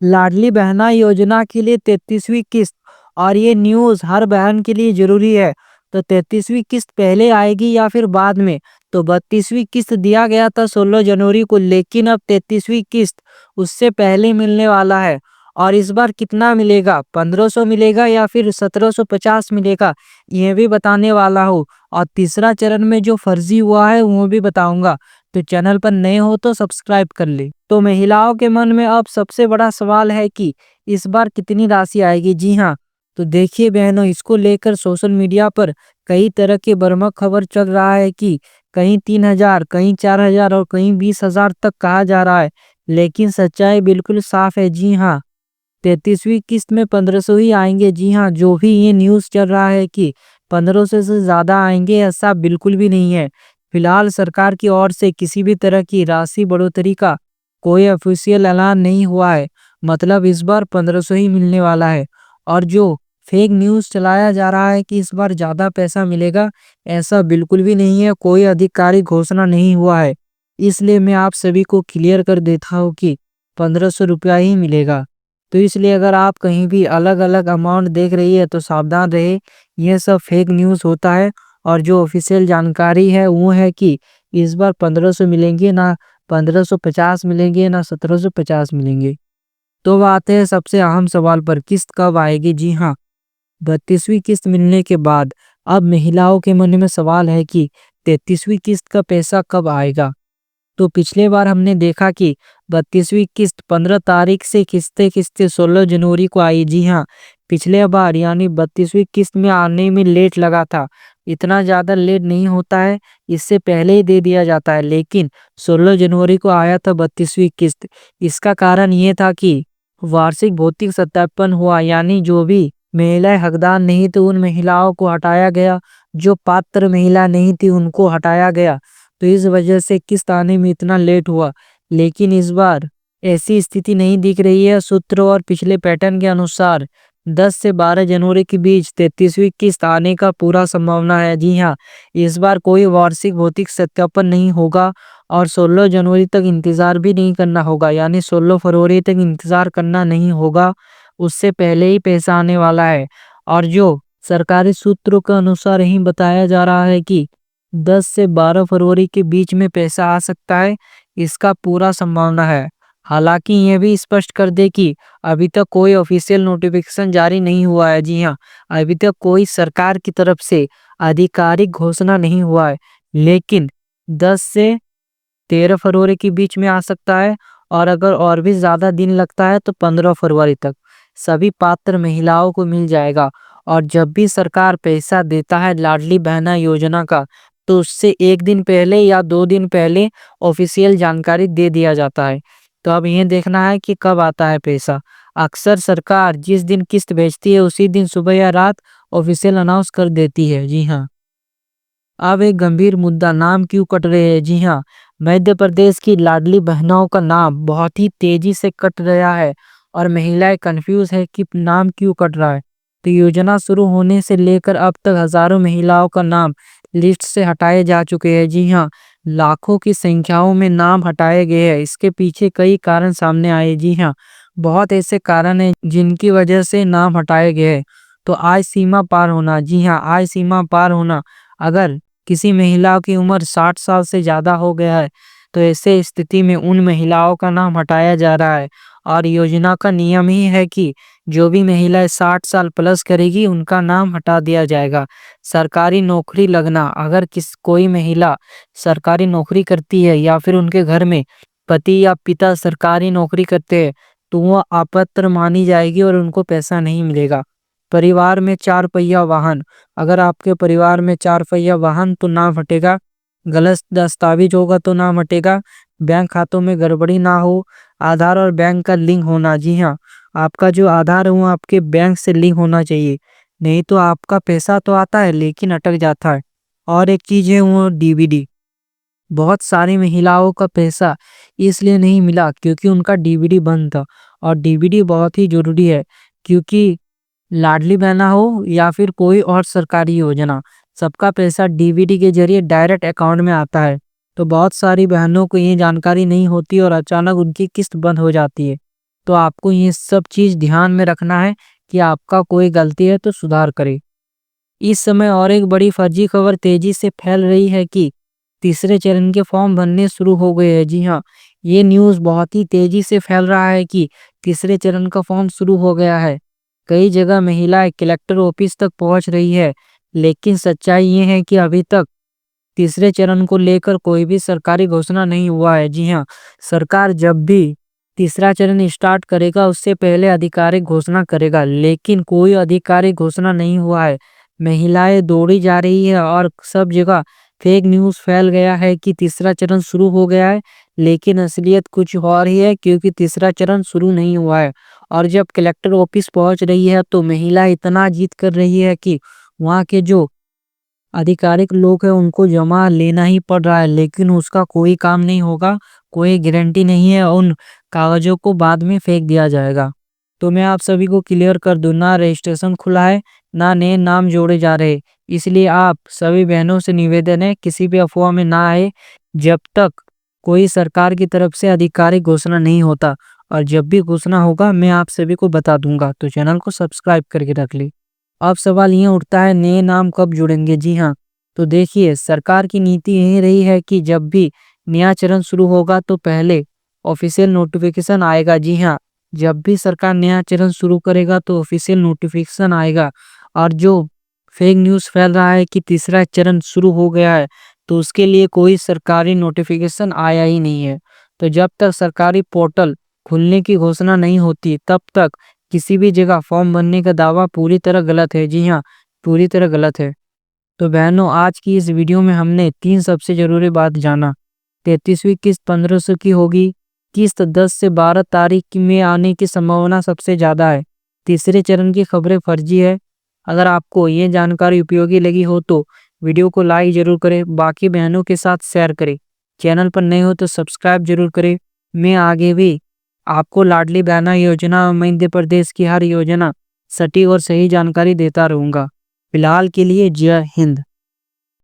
लाडली बहना योजना के लिए 33वीं किस्त। और ये न्यूज़ हर बहन के लिए ज़रूरी है। तो 33वीं किस्त पहले आएगी या फिर बाद में? तो 32वीं किस्त दिया गया था 16 जनवरी को, लेकिन अब 33वीं किस्त उससे पहले मिलने वाला है। और इस बार कितना मिलेगा, 1500 मिलेगा या फिर 1750 मिलेगा, ये भी बताने वाला हूँ। और तीसरा चरण में जो फर्जी हुआ है वो भी बताऊंगा। तो चैनल पर नए हो तो सब्सक्राइब कर ले। तो महिलाओं के मन में अब सबसे बड़ा सवाल है कि इस बार कितनी राशि आएगी। जी हाँ, तो देखिए बहनों, इसको लेकर सोशल मीडिया पर कई तरह के भ्रामक खबर चल रहा है कि कहीं 3000, कहीं 4000 और कहीं 20,000 तक कहा जा रहा है। लेकिन सच्चाई बिल्कुल साफ है। जी हाँ, 33वीं किस्त में 1500 ही आएंगे। जी हाँ, जो भी ये न्यूज़ चल रहा है कि 1500 से ज़्यादा आएंगे, ऐसा बिल्कुल भी नहीं है। फिलहाल सरकार की ओर से किसी भी तरह की राशि बढ़ोतरी का कोई ऑफिशियल ऐलान नहीं हुआ है। मतलब इस बार 1500 ही मिलने वाला है। और जो फेक न्यूज़ चलाया जा रहा है कि इस बार ज़्यादा पैसा मिलेगा, ऐसा बिल्कुल भी नहीं है। कोई आधिकारिक घोषणा नहीं हुआ है। इसलिए मैं आप सभी को क्लियर कर देता हूँ कि 1500 रुपया ही मिलेगा। तो इसलिए अगर आप कहीं भी अलग-अलग अमाउंट देख रही है तो सावधान रहे, ये सब फेक न्यूज़ होता है। और जो ऑफिशियल जानकारी है वो है कि इस बार 1500 मिलेंगे, ना 1550 मिलेंगे, ना 1750 मिलेंगे। तो अब आते हैं सबसे अहम सवाल पर, किस्त कब आएगी। जी हाँ, 32वीं किस्त मिलने के बाद अब महिलाओं के मन में सवाल है कि 33वीं किस्त का पैसा कब आएगा। तो पिछले बार हमने देखा कि 32वीं किस्त 15 तारीख से खिंचते खिंचते 16 जनवरी को आई। जी हाँ, पिछले बार यानी 32वीं किस्त में आने में लेट लगा था। इतना ज़्यादा लेट नहीं होता है, इससे पहले ही दे दिया जाता है। लेकिन 16 जनवरी को आया था 32वीं किस्त। इसका कारण ये था कि वार्षिक भौतिक सत्यापन हुआ, यानी जो भी महिलाएं हकदार नहीं थी उन महिलाओं को हटाया गया, जो पात्र महिला नहीं थी उनको हटाया गया। तो इस वजह से किस्त आने में इतना लेट हुआ। लेकिन इस बार ऐसी स्थिति नहीं दिख रही है। सूत्र और पिछले पैटर्न के अनुसार 10 से 12 जनवरी के बीच 33वीं किस्त आने का पूरा संभावना है। जी हाँ, इस बार कोई वार्षिक भौतिक सत्यापन नहीं होगा और 16 जनवरी तक इंतजार भी नहीं करना होगा, यानी 16 फरवरी तक इंतजार करना नहीं होगा। उससे पहले ही पैसा आने वाला है। और जो सरकारी सूत्रों के अनुसार ही बताया जा रहा है कि 10 से 12 फरवरी के बीच में पैसा आ सकता है, इसका पूरा संभावना है। हालांकि यह भी स्पष्ट कर दे कि अभी तक कोई ऑफिशियल नोटिफिकेशन जारी नहीं हुआ है। जी हाँ, अभी तक कोई सरकार की तरफ से आधिकारिक घोषणा नहीं हुआ है। लेकिन 10 से 13 फरवरी के बीच में आ सकता है। और अगर और भी ज़्यादा दिन लगता है तो 15 फरवरी तक सभी पात्र महिलाओं को मिल जाएगा। और जब भी सरकार पैसा देता है लाडली बहना योजना का, तो उससे एक दिन पहले या 2 दिन पहले ऑफिशियल जानकारी दे दिया जाता है। तो अब ये देखना है कि कब आता है पैसा। अक्सर सरकार जिस दिन किस्त भेजती है उसी दिन सुबह या रात ऑफिशियल अनाउंस कर देती है। जी हाँ, अब एक गंभीर मुद्दा, नाम क्यों कट रहे हैं। जी हाँ, मध्य प्रदेश की लाडली बहनों का नाम बहुत ही तेजी से कट रहा है और महिलाएं कंफ्यूज है कि नाम क्यों कट रहा है। तो योजना शुरू होने से लेकर अब तक हजारों महिलाओं का नाम लिस्ट से हटाए जा चुके हैं। जी हाँ, लाखों की संख्याओं में नाम हटाए गए हैं। इसके पीछे कई कारण सामने आए। जी हाँ, बहुत ऐसे कारण हैं जिनकी वजह से नाम हटाए गए हैं। तो आय सीमा पार होना। जी हाँ, आय सीमा पार होना। अगर किसी महिला की उम्र 60 साल से ज़्यादा हो गया है तो ऐसे स्थिति में उन महिलाओं का नाम हटाया जा रहा है। और योजना का नियम ही है कि जो भी महिला 60 साल प्लस करेगी उनका नाम हटा दिया जाएगा। सरकारी नौकरी लगना, अगर कोई महिला सरकारी नौकरी करती है या फिर उनके घर में पति या पिता सरकारी नौकरी करते हैं तो वह अपात्र मानी जाएगी और उनको पैसा नहीं मिलेगा। परिवार में 4 पहिया वाहन, अगर आपके परिवार में 4 पहिया वाहन तो नाम हटेगा। गलत दस्तावेज होगा तो नाम हटेगा। बैंक खातों में गड़बड़ी ना हो। आधार और बैंक का लिंक होना। जी हाँ, आपका जो आधार है वो आपके बैंक से लिंक होना चाहिए, नहीं तो आपका पैसा तो आता है लेकिन अटक जाता है। और एक चीज़ है वो डीबीडी। बहुत सारी महिलाओं का पैसा इसलिए नहीं मिला क्योंकि उनका डीबीडी बंद था। और डीबीडी बहुत ही ज़रूरी है क्योंकि लाडली बहना हो या फिर कोई और सरकारी योजना, सबका पैसा डीबीडी के जरिए डायरेक्ट अकाउंट में आता है। तो बहुत सारी बहनों को ये जानकारी नहीं होती और अचानक उनकी किस्त बंद हो जाती है। तो आपको ये सब चीज़ ध्यान में रखना है कि आपका कोई गलती है तो सुधार करें। इस समय और एक बड़ी फर्जी खबर तेजी से फैल रही है कि तीसरे चरण के फॉर्म बनने शुरू हो गए हैं। जी हाँ, ये न्यूज़ बहुत ही तेजी से फैल रहा है कि तीसरे चरण का फॉर्म शुरू हो गया है। कई जगह महिलाएं कलेक्टर ऑफिस तक पहुंच रही है, लेकिन सच्चाई ये है कि अभी तक तीसरे चरण को लेकर कोई भी सरकारी घोषणा नहीं हुआ है। जी हाँ, सरकार जब भी तीसरा चरण स्टार्ट करेगा उससे पहले आधिकारिक घोषणा करेगा, लेकिन कोई आधिकारिक घोषणा नहीं हुआ है। महिलाएं दौड़ी जा रही है और सब जगह फेक न्यूज़ फैल गया है कि तीसरा चरण शुरू हो गया है, लेकिन असलियत कुछ और ही है क्योंकि तीसरा चरण शुरू नहीं हुआ है। और जब कलेक्टर ऑफिस पहुंच रही है तो महिला इतना जिद कर रही है कि वहाँ के जो आधिकारिक लोग हैं उनको जमा लेना ही पड़ रहा है, लेकिन उसका कोई काम नहीं होगा, कोई गारंटी नहीं है, उन कागज़ों को बाद में फेंक दिया जाएगा। तो मैं आप सभी को क्लियर कर दूँ, ना रजिस्ट्रेशन खुला है, ना नए नाम जोड़े जा रहे। इसलिए आप सभी बहनों से निवेदन है किसी भी अफ़वाह में ना आए जब तक कोई सरकार की तरफ से आधिकारिक घोषणा नहीं होता, और जब भी घोषणा होगा मैं आप सभी को बता दूँगा। तो चैनल को सब्सक्राइब करके रख ली। अब सवाल ये उठता है नए नाम कब जुड़ेंगे? जी हाँ, तो देखिए सरकार की नीति यही रही है कि जब भी नया चरण शुरू होगा तो पहले ऑफिशियल नोटिफिकेशन आएगा। जी हाँ, जब भी सरकार नया चरण शुरू करेगा तो ऑफिशियल नोटिफिकेशन आएगा। और जो फेक न्यूज़ फैल रहा है कि तीसरा चरण शुरू हो गया है, तो उसके लिए कोई सरकारी नोटिफिकेशन आया ही नहीं है। तो जब तक सरकारी पोर्टल खुलने की घोषणा नहीं होती तब तक किसी भी जगह फॉर्म भरने का दावा पूरी तरह गलत है। जी हाँ, पूरी तरह गलत है। तो बहनों, आज की इस वीडियो में हमने 3 सबसे ज़रूरी बात जाना। 33वीं किस्त 1500 की होगी, किस्त 10 से 12 तारीख में आने की संभावना सबसे ज़्यादा है, तीसरे चरण की खबरें फर्जी है। अगर आपको ये जानकारी उपयोगी लगी हो तो वीडियो को लाइक ज़रूर करें, बाकी बहनों के साथ शेयर करें। चैनल पर नए हो तो सब्सक्राइब जरूर करें। मैं आगे भी आपको लाडली बहना योजना और मध्य प्रदेश की हर योजना सटीक और सही जानकारी देता रहूँगा। फिलहाल के लिए जय हिंद।